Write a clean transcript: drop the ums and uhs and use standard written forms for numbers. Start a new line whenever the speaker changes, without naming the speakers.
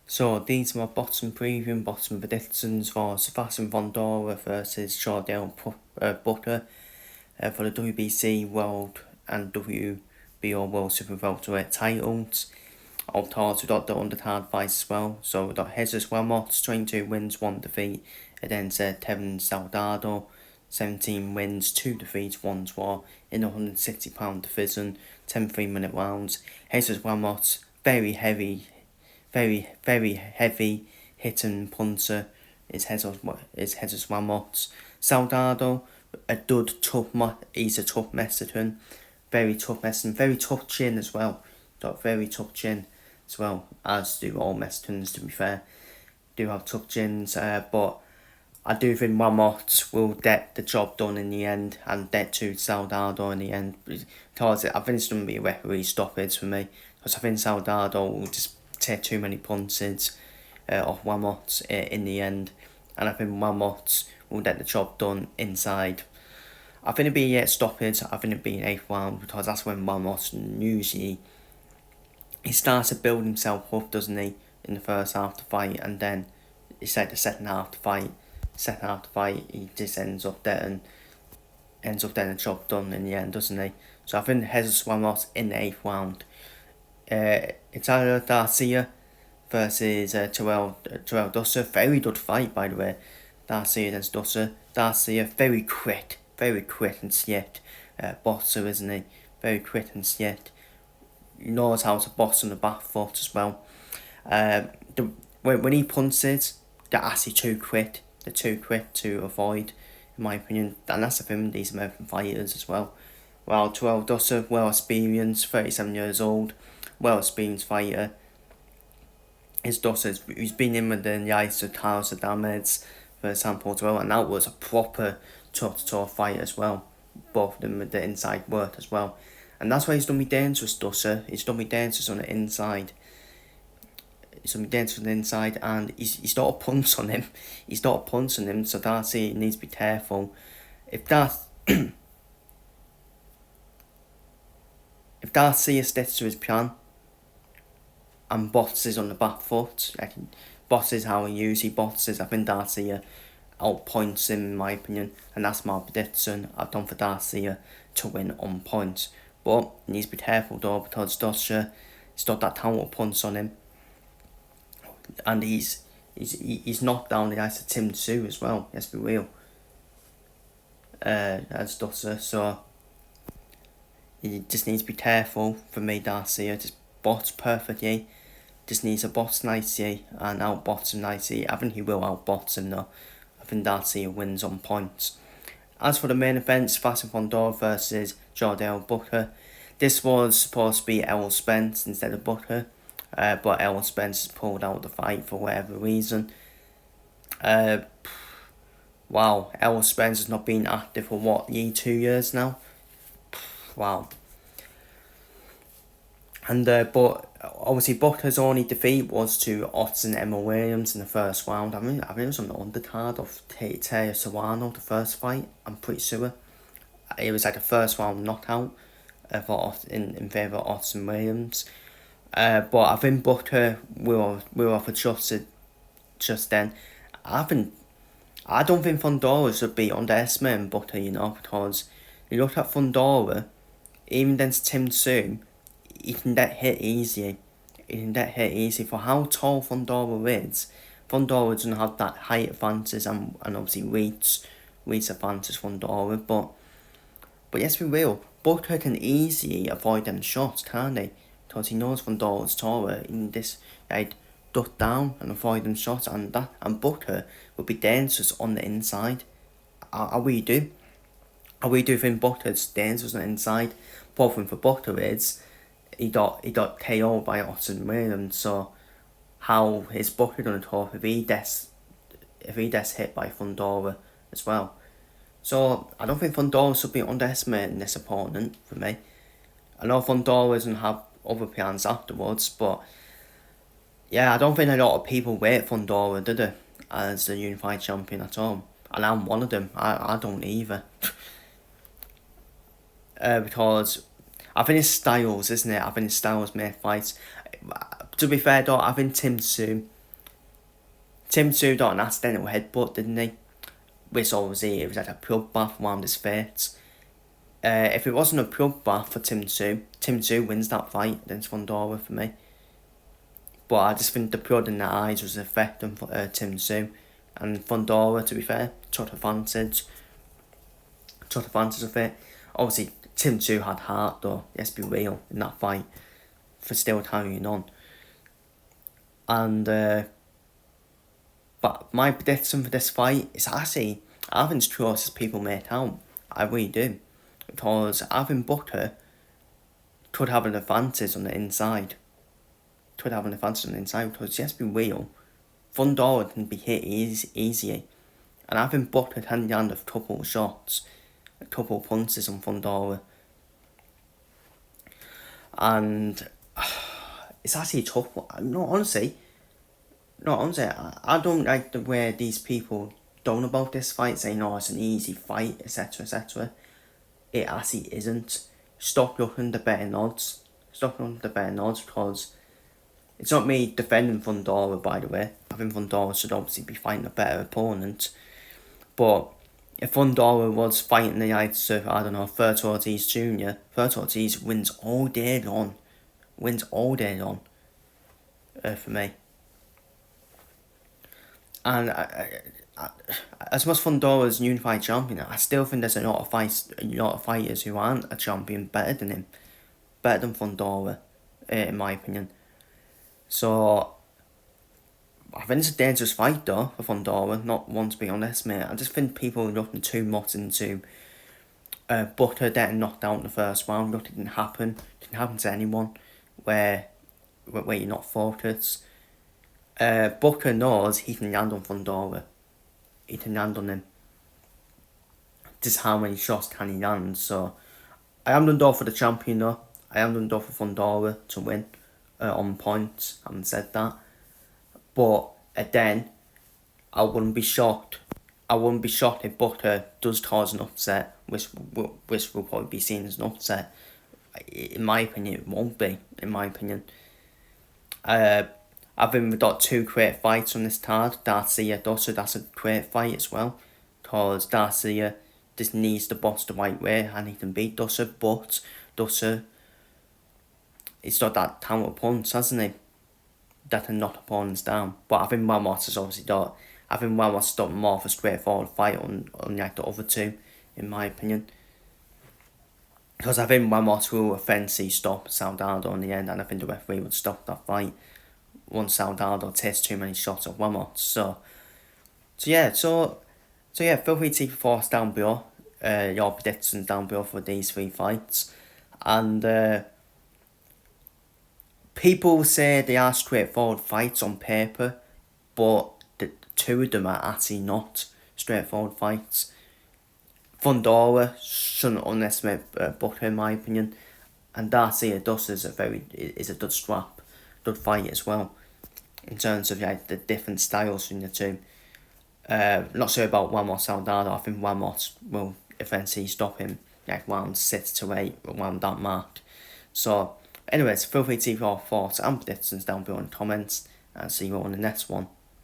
So these are my bottom predictions for Sebastian Fundora versus Chordale Butter for the WBC World and WBO World Super Welterweight titles. Of course, we got the undercard fights as well. So we got Jesus Ramos, 22 wins, 1 defeat against Tevin Soldado, 17 wins, 2 defeats, 1 draw in the 160-pound division, 10 3-minute rounds. Jesus Ramos, very heavy hitting punter is Jesus Ramos. Soldado, he's a tough Mexican, very tough Mexican, very tough chin as well. Got very tough chin as well, as do all Mexicans, to be fair. Do have tough chins, but I do think Ramos will get the job done in the end and get to Soldado in the end, because I think it's going to be a referee stoppage for me, because I think Soldado will just take too many punches off Ramos in the end, and I think Ramos will get the job done inside. I think it'll be a stoppage. I think it'll be an 8th round, because that's when Ramos usually he starts to build himself up, doesn't he, in the first half of the fight, and then it's like the second half of the fight. He just ends up getting the job done in the end, doesn't he? So I think Jesus Ramos in the 8th round. It's either Garcia versus Terrell Dusser. Very good fight, by the way. Garcia against Dusser. Garcia, very quick and swift boxer, isn't he? Very quick and swift. He knows how to box on the back foot as well. When he punches, they're actually too quick. They're too quick to avoid, in my opinion. And that's the thing with these American fighters as well. Well, Terrell Dusser, well experienced, 37 years old, well experienced fighter. His Dusser, he's been in with the likes of Carlos Adames, for example, as well, and that was a proper toe-to-toe fight as well. Both of them with the inside work as well. And that's why he's done me dangerous, Dusser. He's done me dangerous on the inside. And he's not a punch on him. So Darcy needs to be careful. If Darcy sticks to his plan and boxes on the back foot, boxes how he usually boxes, I think Darcy outpoints him, in my opinion, and that's my prediction. I've done for Darcy to win on points. But he needs to be careful though, because Dusser, he's got that counter punch on him, and he's knocked down the guys to Tim Tszyu as well. Let's be real. As Dusser, so he just needs to be careful. For me, Darcy just bots perfectly. Just needs to box nicely and outbox him nicely. I think he will outbox him though. I think Darcy wins on points. As for the main event, Sebastian Fundora versus Chordale Butter. This was supposed to be Errol Spence instead of Butter, but Errol Spence pulled out the fight for whatever reason. Wow, Errol Spence has not been active for 2 years now? Wow. And but obviously Butter's only defeat was to Otson Emma Williams in the first round. I mean it was on the undercard of Teo Serrano, the first fight. I'm pretty sure it was like a first round knockout in favour of Otson Williams. But I think Butter will have adjusted just then. I don't think Fundora should be underestimating Butter, because you look at Fundora, even against Tim Tszyu, he can get hit easy. For how tall Fundora is. Fundora doesn't have that height advantage and obviously weight advantage Fundora, but yes, we will. Butter can easily avoid them shots, can't he? Because he knows Fundora's taller. He can just duck down and avoid them shots, and Butter will be dangerous on the inside. I really do. I really do think Butter's dangerous on the inside. Problem for Butter is he got KO'd by Otson Williams, so how is Butter gonna talk if he gets hit by Fundora as well? So I don't think Fundora should be underestimating this opponent for me. I know Fundora doesn't have other plans afterwards, but yeah, I don't think a lot of people rate Fundora, do they, as the unified champion at all? And I'm one of them. I don't either. Because I think it's styles, isn't it? I think it's styles make fights. To be fair though, I think Tim Tszyu Tim Tszyu got an accidental headbutt, didn't he? Which obviously it was like a bloodbath around his face. If it wasn't a bloodbath for Tim Tszyu wins that fight against Fundora for me. But I just think the blood in the eyes was affecting Tim Tszyu. And Fundora, to be fair, took advantage of it. Obviously, Tim Tszyu had heart though, let's be real, in that fight, for still carrying on. And, but my prediction for this fight is actually, I think it's close as people make out. I really do. Because I think Booker could have an advantage on the inside. Because, let's be real, Fundora can be hit easily. And I think Booker can land a couple of shots, a couple of punches on Fundora. And it's actually a tough one. No, honestly, I don't like the way these people don't about this fight, saying, oh, it's an easy fight, etc, etc. It actually isn't. Stop looking at the betting odds. Because it's not me defending Fundora, by the way. I think Fundora should obviously be fighting a better opponent. But if Fundora was fighting the likes of, I don't know, Fert Ortiz Jr., Fert Ortiz wins all day long. For me. And as much Fundora's unified champion, I still think there's a lot of fighters who aren't a champion better than him. Better than Fundora, in my opinion. So, I think it's a dangerous fight though for Fundora, not one to be honest, mate. I just think people are looking too much into Booker getting knocked out in the first round. Look, it didn't happen. It didn't happen to anyone where you're not focused. Booker knows he can land on Fundora. He can land on him. Just how many shots can he land? So, I am done for the champion though. I am done for Fundora to win on points. I haven't said that. But then, I wouldn't be shocked. If Booker does cause an upset, which will probably be seen as an upset. In my opinion, it won't be. In my opinion, I think we've got two great fights on this card. Garcia, Dusser, that's a great fight as well. Because Garcia just needs to box the right way and he can beat Dusser. But Dusser, he's got that counter punch, hasn't he? That can knock opponents down. But I think Ramos has obviously got. I think Ramos stopped more of a straightforward fight on like the other two, in my opinion. Because I think Ramos will eventually stop Soldado in the end, and I think the referee would stop that fight once Soldado takes too many shots at Ramos. So yeah, feel free to force down below your predictions down below for these three fights. And people say they are straightforward fights on paper, but the two of them are actually not straightforward fights. Fundora shouldn't underestimate Booker, in my opinion, and Garcia Dusser is a good fight as well, in terms of like the different styles from the two. Not sure about Ramos Soldado. I think Ramos will eventually stop him like round 6 to 8, around that mark. So, anyways, feel free to leave your thoughts and predictions down below in the comments, and see you all in the next one.